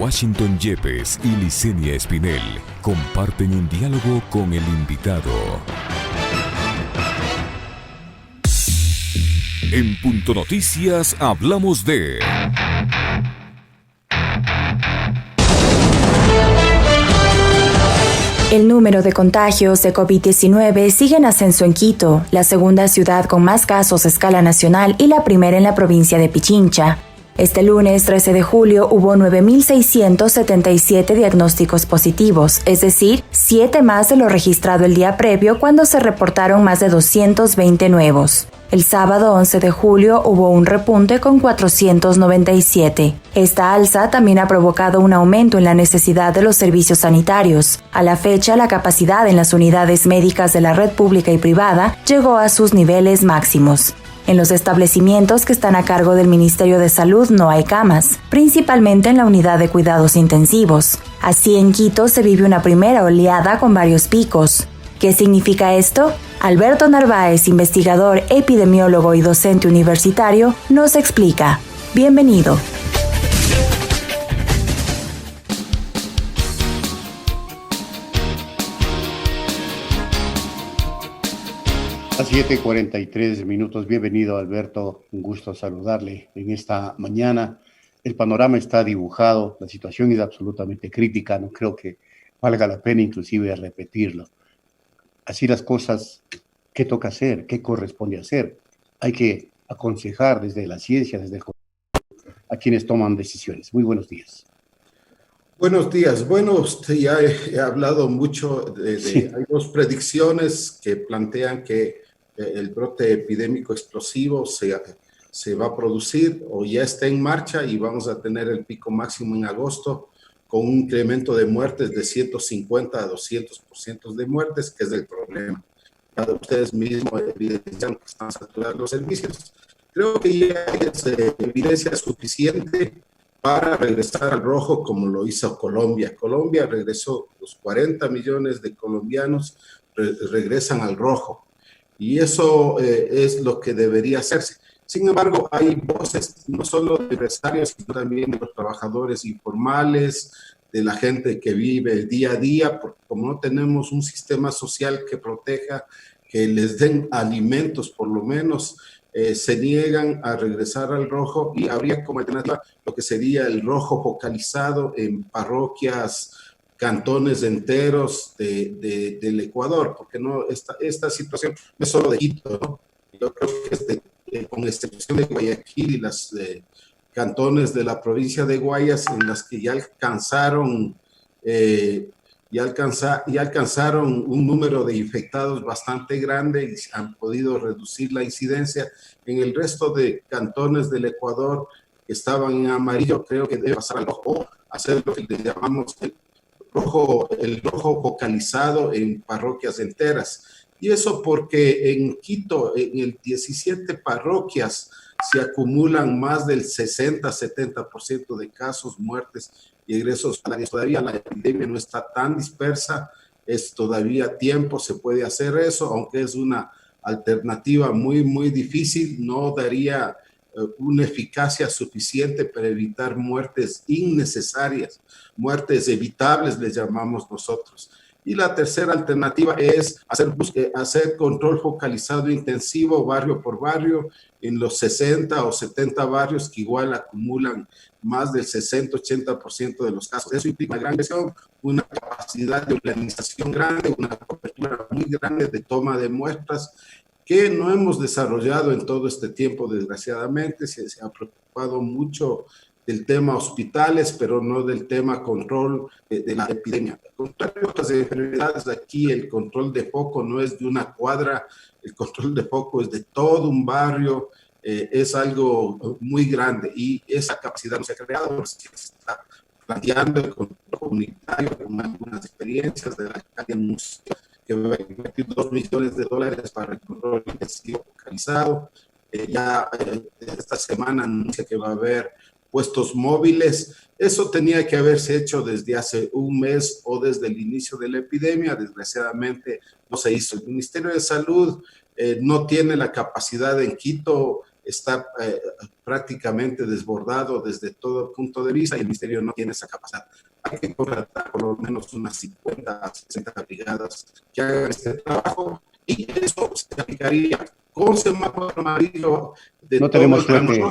Washington Yepes y Licenia Espinel comparten un diálogo con el invitado. En Punto Noticias hablamos de... El número de contagios de COVID-19 sigue en ascenso en Quito, la segunda ciudad con más casos a escala nacional y la primera en la provincia de Pichincha. Este lunes 13 de julio hubo 9.677 diagnósticos positivos, es decir, 7 más de lo registrado el día previo cuando se reportaron más de 220 nuevos. El sábado 11 de julio hubo un repunte con 497. Esta alza también ha provocado un aumento en la necesidad de los servicios sanitarios. A la fecha, la capacidad en las unidades médicas de la red pública y privada llegó a sus niveles máximos. En los establecimientos que están a cargo del Ministerio de Salud no hay camas, principalmente en la unidad de cuidados intensivos. Así, en Quito se vive una primera oleada con varios picos. ¿Qué significa esto? Alberto Narváez, investigador, epidemiólogo y docente universitario, nos explica. Bienvenido. A 7:43. Bienvenido, Alberto. Un gusto saludarle en esta mañana. El panorama está dibujado, la situación es absolutamente crítica, no creo que valga la pena inclusive repetirlo. Así las cosas, ¿qué toca hacer? ¿Qué corresponde hacer? Hay que aconsejar desde la ciencia, desde el a quienes toman decisiones. Muy buenos días. Buenos días. Bueno, usted ya he hablado mucho Sí. Hay dos predicciones que plantean que el brote epidémico explosivo se va a producir o ya está en marcha y vamos a tener el pico máximo en agosto con un incremento de muertes de 150 a 200% de muertes, que es el problema. Ustedes mismos evidencian que están saturados los servicios. Creo que ya es evidencia suficiente para regresar al rojo como lo hizo Colombia. Colombia regresó, los 40 millones de colombianos regresan al rojo. Y eso es lo que debería hacerse. Sin embargo, hay voces, no solo de empresarios, sino también de los trabajadores informales, de la gente que vive el día a día, porque como no tenemos un sistema social que proteja, que les den alimentos por lo menos, se niegan a regresar al rojo y habría como alternativa lo que sería el rojo focalizado en parroquias, cantones enteros del Ecuador, porque no esta situación no es solo de Quito, ¿no? Yo creo que con excepción de Guayaquil y las cantones de la provincia de Guayas, en las que ya alcanzaron un número de infectados bastante grande y han podido reducir la incidencia. En el resto de cantones del Ecuador que estaban en amarillo, creo que debe pasar al rojo, o hacer lo que le llamamos el rojo focalizado en parroquias enteras. Y eso porque en Quito, en el 17 parroquias, se acumulan más del 60-70% de casos, muertes y egresos salarios. Todavía la epidemia no está tan dispersa, es todavía tiempo, se puede hacer eso, aunque es una alternativa muy, muy difícil, no daría una eficacia suficiente para evitar muertes innecesarias, muertes evitables, les llamamos nosotros. Y la tercera alternativa es hacer control focalizado intensivo barrio por barrio en los 60 o 70 barrios que igual acumulan más del 60-80% de los casos. Eso implica una gran inversión, una capacidad de organización grande, una cobertura muy grande de toma de muestras que no hemos desarrollado en todo este tiempo, desgraciadamente. Se ha preocupado mucho del tema hospitales, pero no del tema control de la epidemia. Al contrario de otras enfermedades, aquí el control de foco no es de una cuadra, el control de foco es de todo un barrio, es algo muy grande y esa capacidad no se ha creado, se está planteando el control comunitario con algunas experiencias de la alcaldía municipal que va a invertir $2 millones para el control intensivo focalizado. Esta semana anuncia que va a haber puestos móviles. Eso tenía que haberse hecho desde hace un mes o desde el inicio de la epidemia. Desgraciadamente no se hizo. El Ministerio de Salud no tiene la capacidad en Quito está prácticamente desbordado desde todo punto de vista y el Ministerio no tiene esa capacidad. Hay que contratar por lo menos unas 50, 60 brigadas que hagan este trabajo y eso se aplicaría con semáforo amarillo. No tenemos suerte.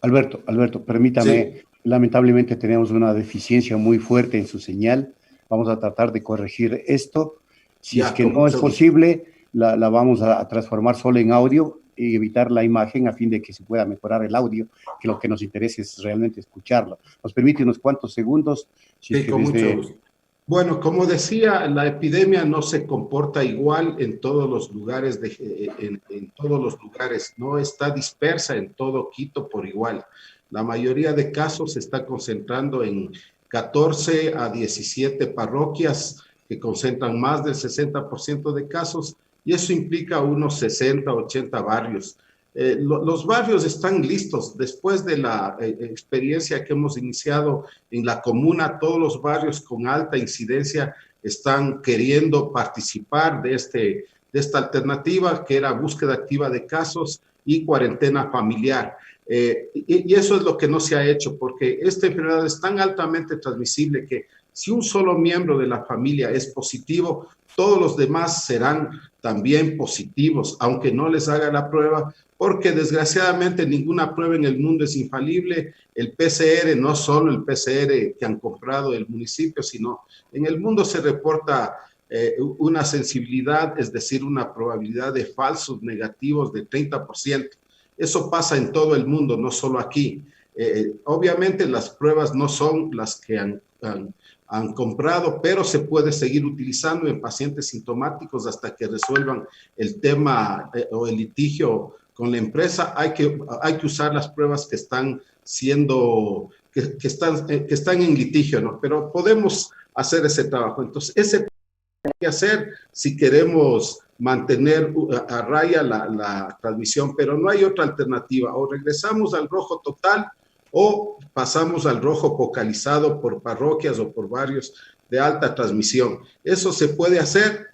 Alberto, permítame, sí. Lamentablemente tenemos una deficiencia muy fuerte en su señal. Vamos a tratar de corregir esto. Si ya, es que no es posible, la vamos a transformar solo en audio y evitar la imagen a fin de que se pueda mejorar el audio, que lo que nos interesa es realmente escucharlo. ¿Nos permite unos cuantos segundos? Si sí, es que con mucho gusto. Bueno, como decía, la epidemia no se comporta igual en todos los lugares, en todos los lugares, no está dispersa en todo Quito por igual. La mayoría de casos se está concentrando en 14 a 17 parroquias que concentran más del 60% de casos y eso implica unos 60, 80 barrios. Los barrios están listos. Después de la experiencia que hemos iniciado en la comuna, todos los barrios con alta incidencia están queriendo participar de esta alternativa que era búsqueda activa de casos y cuarentena familiar. Y eso es lo que no se ha hecho porque esta enfermedad es tan altamente transmisible que si un solo miembro de la familia es positivo, todos los demás serán también positivos, aunque no les haga la prueba, porque desgraciadamente ninguna prueba en el mundo es infalible. El PCR, no solo el PCR que han comprado el municipio, sino en el mundo se reporta una sensibilidad, es decir, una probabilidad de falsos negativos de 30%. Eso pasa en todo el mundo, no solo aquí. Obviamente las pruebas no son las que han comprado, pero se puede seguir utilizando en pacientes sintomáticos hasta que resuelvan el tema o el litigio con la empresa. Hay que usar las pruebas que están que están en litigio, ¿no? Pero podemos hacer ese trabajo. Entonces, ese hay que hacer si queremos mantener a raya la transmisión, pero no hay otra alternativa. O regresamos al rojo total o pasamos al rojo focalizado por parroquias o por barrios de alta transmisión. Eso se puede hacer,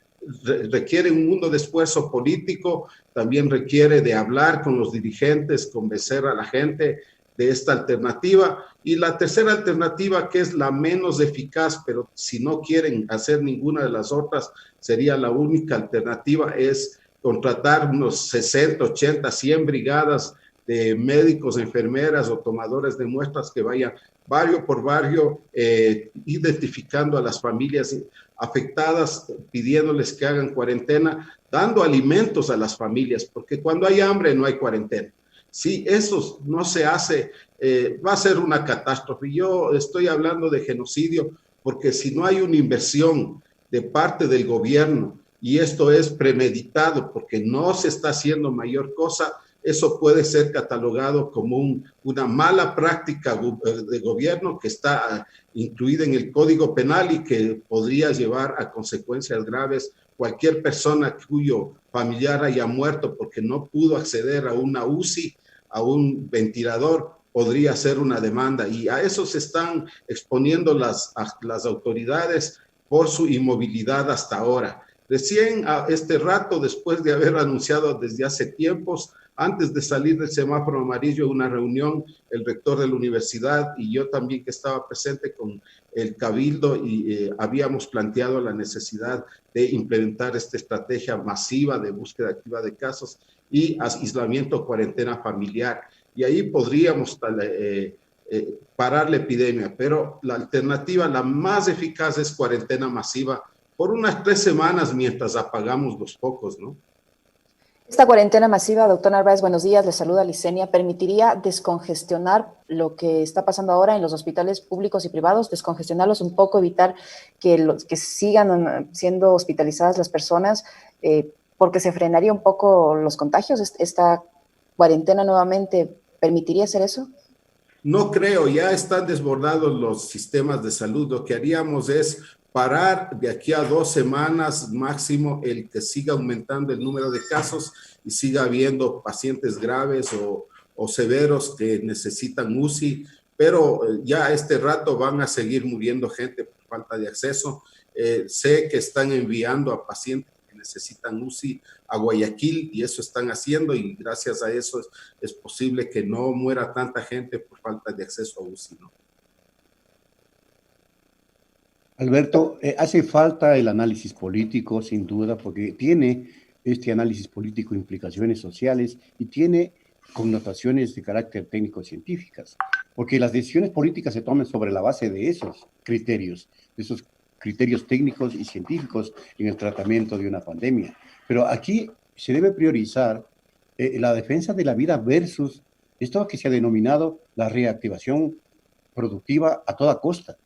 requiere un mundo de esfuerzo político, también requiere de hablar con los dirigentes, convencer a la gente de esta alternativa. Y la tercera alternativa, que es la menos eficaz, pero si no quieren hacer ninguna de las otras, sería la única alternativa, es contratar unos 60, 80, 100 brigadas de médicos, enfermeras o tomadores de muestras que vayan barrio por barrio identificando a las familias afectadas, pidiéndoles que hagan cuarentena, dando alimentos a las familias, porque cuando hay hambre no hay cuarentena. Si eso no se hace, va a ser una catástrofe. Yo estoy hablando de genocidio porque si no hay una inversión de parte del gobierno y esto es premeditado porque no se está haciendo mayor cosa, eso puede ser catalogado como una mala práctica de gobierno que está incluida en el Código Penal y que podría llevar a consecuencias graves. Cualquier persona cuyo familiar haya muerto porque no pudo acceder a una UCI, a un ventilador, podría hacer una demanda. Y a eso se están exponiendo las autoridades por su inmovilidad hasta ahora. Recién a este rato, después de haber anunciado desde hace tiempos, antes de salir del semáforo amarillo, una reunión, el rector de la universidad y yo también que estaba presente con el cabildo y habíamos planteado la necesidad de implementar esta estrategia masiva de búsqueda activa de casos y aislamiento, cuarentena familiar. Y ahí podríamos parar la epidemia, pero la alternativa, la más eficaz es cuarentena masiva por unas 3 semanas mientras apagamos los focos, ¿no? Esta cuarentena masiva, doctor Narváez, buenos días, le saluda Licenia, ¿permitiría descongestionar lo que está pasando ahora en los hospitales públicos y privados, descongestionarlos un poco, evitar que sigan siendo hospitalizadas las personas, porque se frenaría un poco los contagios? ¿Esta cuarentena nuevamente permitiría hacer eso? No creo, ya están desbordados los sistemas de salud. Lo que haríamos es parar de aquí a 2 semanas máximo el que siga aumentando el número de casos y siga habiendo pacientes graves o severos que necesitan UCI, pero ya este rato van a seguir muriendo gente por falta de acceso. Sé que están enviando a pacientes que necesitan UCI a Guayaquil, y eso están haciendo, y gracias a eso es posible que no muera tanta gente por falta de acceso a UCI, ¿no? Alberto, hace falta el análisis político, sin duda, porque tiene este análisis político implicaciones sociales y tiene connotaciones de carácter técnico-científicas, porque las decisiones políticas se toman sobre la base de esos criterios técnicos y científicos en el tratamiento de una pandemia. Pero aquí se debe priorizar la defensa de la vida versus esto que se ha denominado la reactivación productiva a toda costa.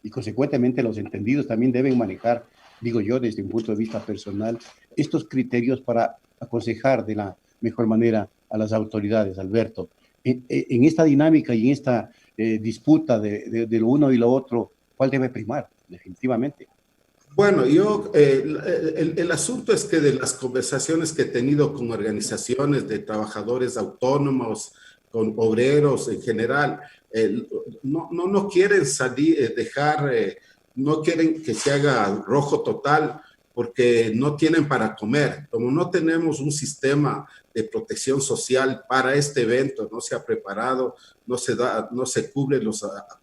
Y consecuentemente los entendidos también deben manejar, digo yo, desde un punto de vista personal, estos criterios para aconsejar de la mejor manera a las autoridades, Alberto. En esta dinámica y en esta disputa de lo uno y lo otro, ¿cuál debe primar? Definitivamente. Bueno, el asunto es que de las conversaciones que he tenido con organizaciones de trabajadores autónomos, con obreros en general, no quieren salir, no quieren que se haga rojo total porque no tienen para comer. Como no tenemos un sistema de protección social para este evento, no se ha preparado, no se cubre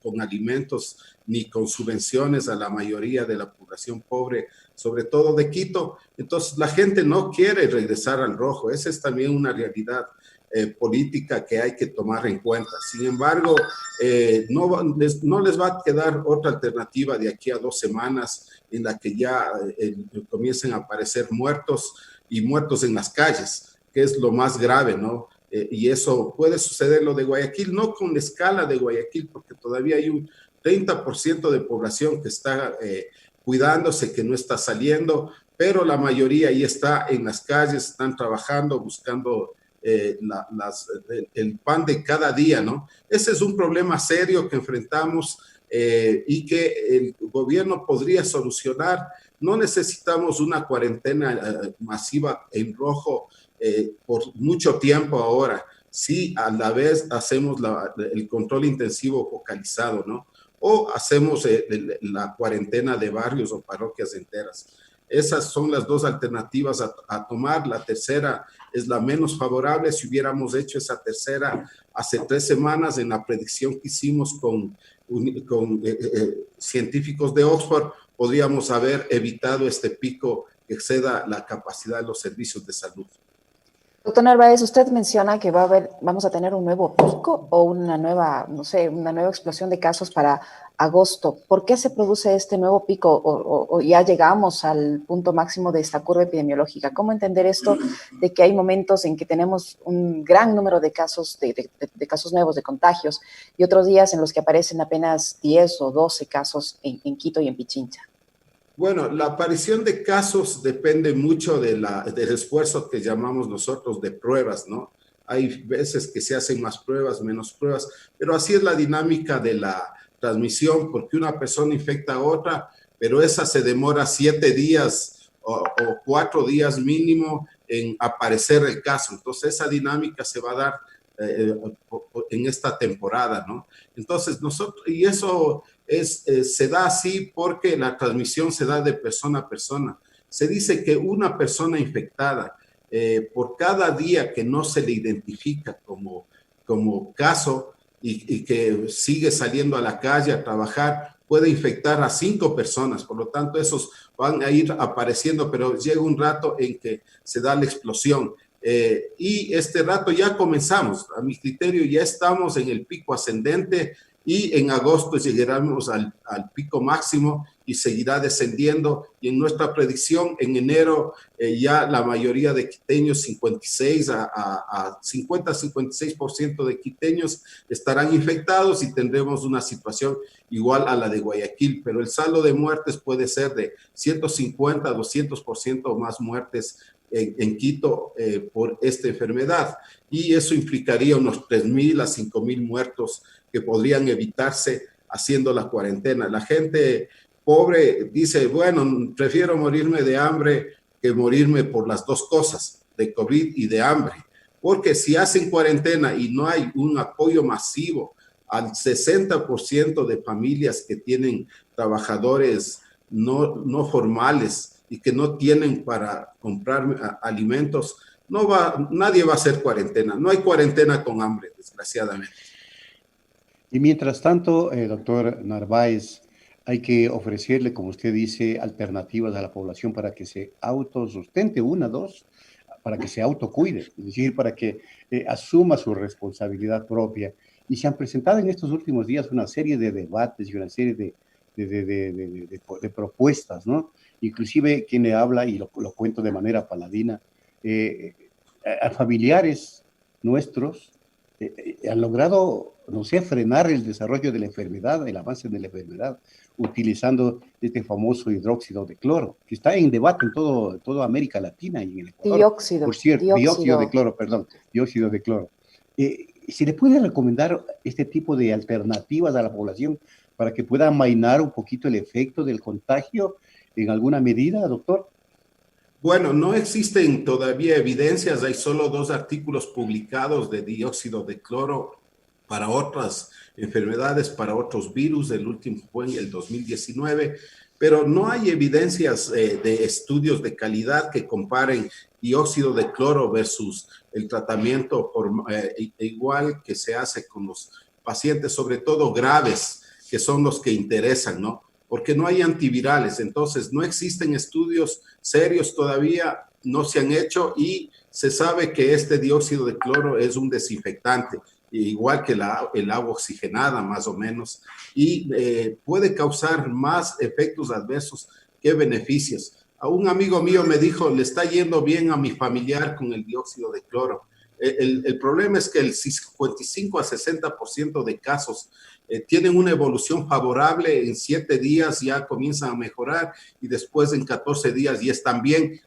con alimentos ni con subvenciones a la mayoría de la población pobre, sobre todo de Quito. Entonces la gente no quiere regresar al rojo. Esa es también una realidad política que hay que tomar en cuenta. Sin embargo, no les va a quedar otra alternativa de aquí a 2 semanas en la que ya comiencen a aparecer muertos y muertos en las calles, que es lo más grave, ¿no? Y eso puede suceder lo de Guayaquil, no con la escala de Guayaquil, porque todavía hay un 30% de población que está cuidándose, que no está saliendo, pero la mayoría ahí está en las calles, están trabajando, buscando el pan de cada día, ¿no? Ese es un problema serio que enfrentamos y que el gobierno podría solucionar. No necesitamos una cuarentena masiva en rojo por mucho tiempo ahora. Sí, a la vez hacemos el control intensivo focalizado, ¿no? O hacemos la cuarentena de barrios o parroquias enteras. Esas son las 2 alternativas a tomar. La tercera es la menos favorable. Si hubiéramos hecho esa tercera hace 3 semanas en la predicción que hicimos con científicos de Oxford, podríamos haber evitado este pico que exceda la capacidad de los servicios de salud. Doctor Narváez, usted menciona que vamos a tener un nuevo pico o una nueva explosión de casos para agosto. ¿Por qué se produce este nuevo pico o ya llegamos al punto máximo de esta curva epidemiológica? ¿Cómo entender esto de que hay momentos en que tenemos un gran número de casos, de casos nuevos, de contagios, y otros días en los que aparecen apenas 10 o 12 casos en Quito y en Pichincha? Bueno, la aparición de casos depende mucho del esfuerzo que llamamos nosotros de pruebas, ¿no? Hay veces que se hacen más pruebas, menos pruebas, pero así es la dinámica de la transmisión, porque una persona infecta a otra, pero esa se demora 7 días o 4 días mínimo en aparecer el caso. Entonces, esa dinámica se va a dar en esta temporada, ¿no? Entonces, y eso se da así porque la transmisión se da de persona a persona. Se dice que una persona infectada, por cada día que no se le identifica como caso y que sigue saliendo a la calle a trabajar, puede infectar a 5 personas. Por lo tanto, esos van a ir apareciendo, pero llega un rato en que se da la explosión. Y este rato ya comenzamos. A mi criterio ya estamos en el pico ascendente y en agosto llegaremos al pico máximo y seguirá descendiendo. Y en nuestra predicción, en enero, ya la mayoría de quiteños, 50-56% de quiteños estarán infectados y tendremos una situación igual a la de Guayaquil, pero el saldo de muertes puede ser de 150-200% más muertes en Quito por esta enfermedad, y eso implicaría unos 3,000 a 5,000 muertos que podrían evitarse haciendo la cuarentena. La gente pobre dice, bueno, prefiero morirme de hambre que morirme por las 2 cosas, de COVID y de hambre, porque si hacen cuarentena y no hay un apoyo masivo al 60% de familias que tienen trabajadores no formales y que no tienen para comprar alimentos, nadie va a hacer cuarentena. No hay cuarentena con hambre, desgraciadamente. Y mientras tanto, doctor Narváez, hay que ofrecerle, como usted dice, alternativas a la población para que se autosustente, dos, para que se autocuide, es decir, para que asuma su responsabilidad propia. Y se han presentado en estos últimos días una serie de debates y una serie de propuestas, ¿no? Inclusive quien le habla, y lo cuento de manera paladina, a familiares nuestros han logrado, no sé, frenar el desarrollo de la enfermedad, el avance de la enfermedad, utilizando este famoso hidróxido de cloro, que está en debate en toda América Latina y en el Ecuador. Dióxido. Por cierto, dióxido de cloro, perdón, dióxido de cloro. ¿Se le puede recomendar este tipo de alternativas a la población para que pueda amainar un poquito el efecto del contagio en alguna medida, doctor? Bueno, no existen todavía evidencias, hay solo 2 artículos publicados de dióxido de cloro para otras enfermedades, para otros virus, el último fue en el 2019, pero no hay evidencias de estudios de calidad que comparen dióxido de cloro versus el tratamiento igual que se hace con los pacientes, sobre todo graves, que son los que interesan, ¿no? Porque no hay antivirales, entonces no existen estudios serios todavía, no se han hecho y se sabe que este dióxido de cloro es un desinfectante, igual que el agua oxigenada más o menos, y puede causar más efectos adversos que beneficios. A un amigo mío me dijo, le está yendo bien a mi familiar con el dióxido de cloro. El problema es que el 55 a 60% de casos tienen una evolución favorable, en 7 días ya comienzan a mejorar y después en 14 días ya están bien,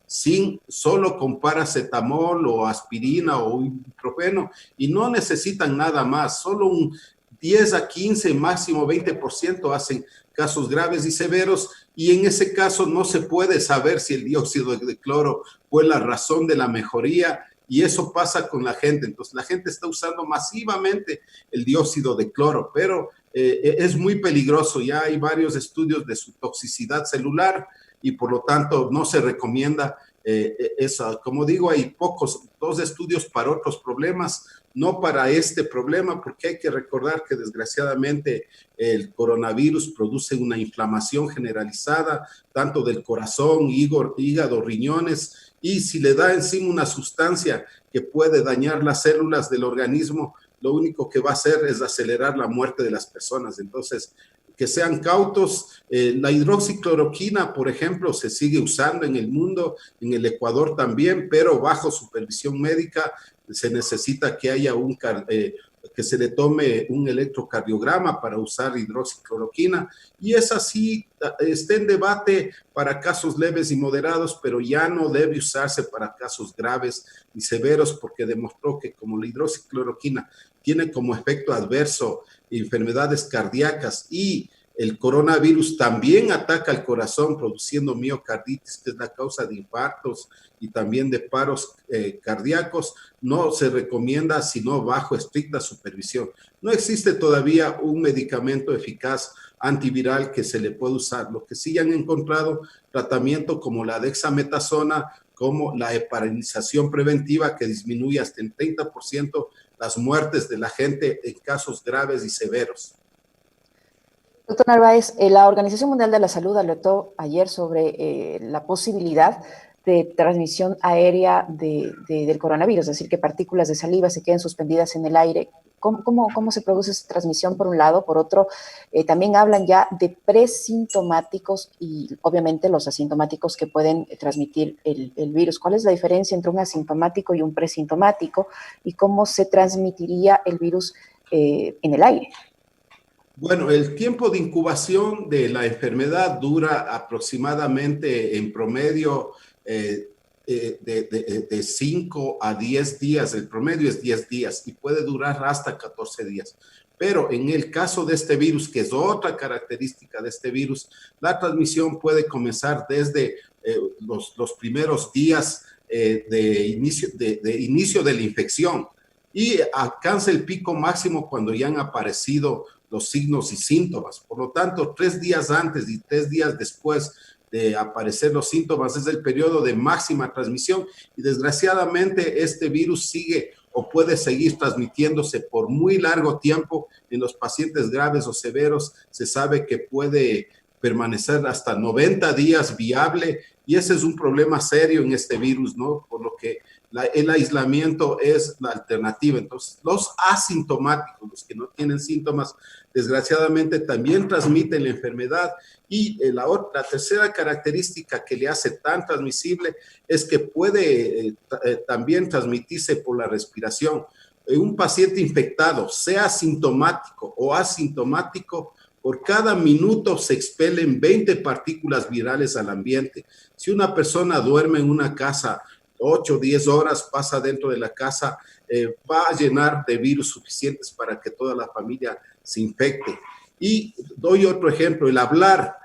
solo con paracetamol o aspirina o ibuprofeno y no necesitan nada más, solo un 10 a 15, máximo 20% hacen casos graves y severos y en ese caso no se puede saber si el dióxido de cloro fue la razón de la mejoría. Y eso pasa con la gente. Entonces, la gente está usando masivamente el dióxido de cloro, pero es muy peligroso. Ya hay varios estudios de su toxicidad celular y por lo tanto no se recomienda eso. Como digo, hay 2 estudios para otros problemas, no para este problema, porque hay que recordar que desgraciadamente el coronavirus produce una inflamación generalizada, tanto del corazón, hígado, riñones, y si le da encima una sustancia que puede dañar las células del organismo, lo único que va a hacer es acelerar la muerte de las personas. Entonces, que sean cautos. La hidroxicloroquina, por ejemplo, se sigue usando en el mundo, en el Ecuador también, pero bajo supervisión médica. Se necesita que haya que se le tome un electrocardiograma para usar hidroxicloroquina y es así, está en debate para casos leves y moderados, pero ya no debe usarse para casos graves y severos porque demostró que como la hidroxicloroquina tiene como efecto adverso enfermedades cardíacas y el coronavirus también ataca al corazón produciendo miocarditis, que es la causa de infartos y también de paros cardíacos, no se recomienda sino bajo estricta supervisión. No existe todavía un medicamento eficaz antiviral que se le pueda usar. Lo que sí han encontrado tratamiento como la dexametasona, como la heparinización preventiva que disminuye hasta el 30% las muertes de la gente en casos graves y severos. Doctor Narváez, la Organización Mundial de la Salud alertó ayer sobre la posibilidad de transmisión aérea del coronavirus, es decir, que partículas de saliva se queden suspendidas en el aire. ¿Cómo se produce esa transmisión por un lado? Por otro, también hablan ya de presintomáticos y obviamente los asintomáticos que pueden transmitir el virus. ¿Cuál es la diferencia entre un asintomático y un presintomático? ¿Y cómo se transmitiría el virus en el aire? Bueno, el tiempo de incubación de la enfermedad dura aproximadamente en promedio de 5 a 10 días. El promedio es 10 días y puede durar hasta 14 días. Pero en el caso de este virus, que es otra característica de este virus, la transmisión puede comenzar desde los primeros días de inicio de la infección y alcanza el pico máximo cuando ya han aparecido los signos y síntomas. Por lo tanto, 3 días antes y 3 días después de aparecer los síntomas, es el periodo de máxima transmisión y desgraciadamente este virus sigue o puede seguir transmitiéndose por muy largo tiempo. En los pacientes graves o severos se sabe que puede permanecer hasta 90 días viable y ese es un problema serio en este virus, ¿no? Por lo que el aislamiento es la alternativa. Entonces, los asintomáticos, los que no tienen síntomas, desgraciadamente también transmiten la enfermedad. Y la tercera característica que le hace tan transmisible es que puede también transmitirse por la respiración. Un paciente infectado, sea sintomático o asintomático, por cada minuto se expelen 20 partículas virales al ambiente. Si una persona duerme en una casa 8 o 10 horas, pasa dentro de la casa, va a llenar de virus suficientes para que toda la familia se infecte. Y doy otro ejemplo, el hablar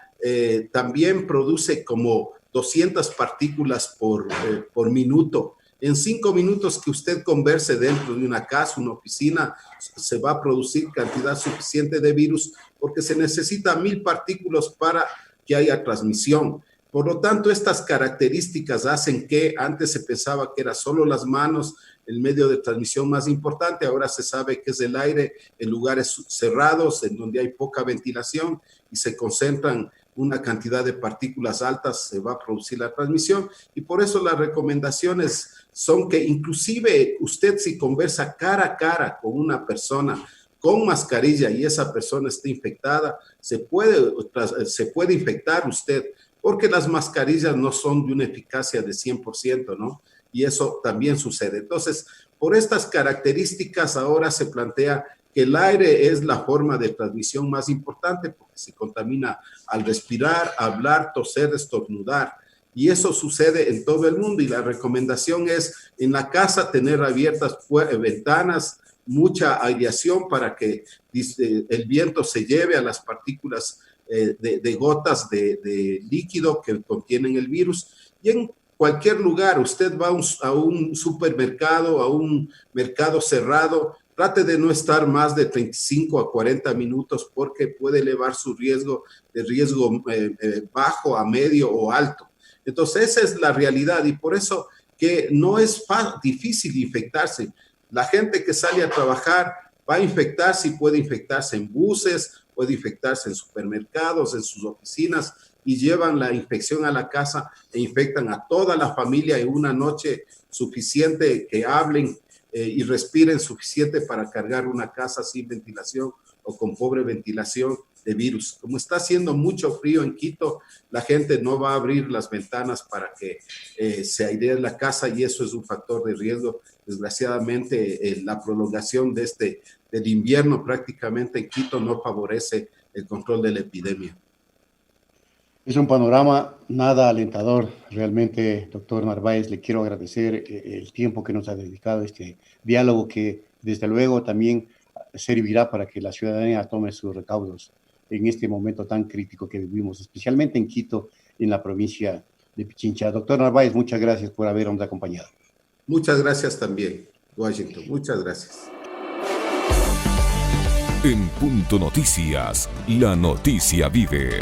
también produce como 200 partículas por minuto. En 5 minutos que usted converse dentro de una casa, una oficina, se va a producir cantidad suficiente de virus porque se necesita 1000 partículas para que haya transmisión. Por lo tanto, estas características hacen que antes se pensaba que era solo las manos el medio de transmisión más importante, ahora se sabe que es el aire en lugares cerrados, en donde hay poca ventilación y se concentran una cantidad de partículas altas, se va a producir la transmisión. Y por eso las recomendaciones son que inclusive usted si conversa cara a cara con una persona con mascarilla y esa persona está infectada, se puede infectar usted, porque las mascarillas no son de una eficacia de 100%, ¿no? Y eso también sucede. Entonces, por estas características ahora se plantea que el aire es la forma de transmisión más importante porque se contamina al respirar, hablar, toser, estornudar. Y eso sucede en todo el mundo y la recomendación es en la casa tener abiertas ventanas, mucha aireación para que el viento se lleve a las partículas de gotas de líquido que contienen el virus. Y en cualquier lugar, usted va a un supermercado, a un mercado cerrado, trate de no estar más de 35 a 40 minutos porque puede elevar su riesgo bajo a medio o alto. Entonces, esa es la realidad y por eso que no es difícil infectarse. La gente que sale a trabajar va a infectarse y puede infectarse en buses, puede infectarse en supermercados, en sus oficinas y llevan la infección a la casa e infectan a toda la familia en una noche suficiente que hablen y respiren suficiente para cargar una casa sin ventilación o con pobre ventilación de virus. Como está haciendo mucho frío en Quito, la gente no va a abrir las ventanas para que se airee la casa y eso es un factor de riesgo. Desgraciadamente, la prolongación del invierno prácticamente en Quito no favorece el control de la epidemia. Es un panorama nada alentador. Realmente, doctor Narváez, le quiero agradecer el tiempo que nos ha dedicado a este diálogo que, desde luego, también servirá para que la ciudadanía tome sus recaudos en este momento tan crítico que vivimos, especialmente en Quito, en la provincia de Pichincha. Doctor Narváez, muchas gracias por habernos acompañado. Muchas gracias también, Washington. Muchas gracias. En Punto Noticias, la noticia vive.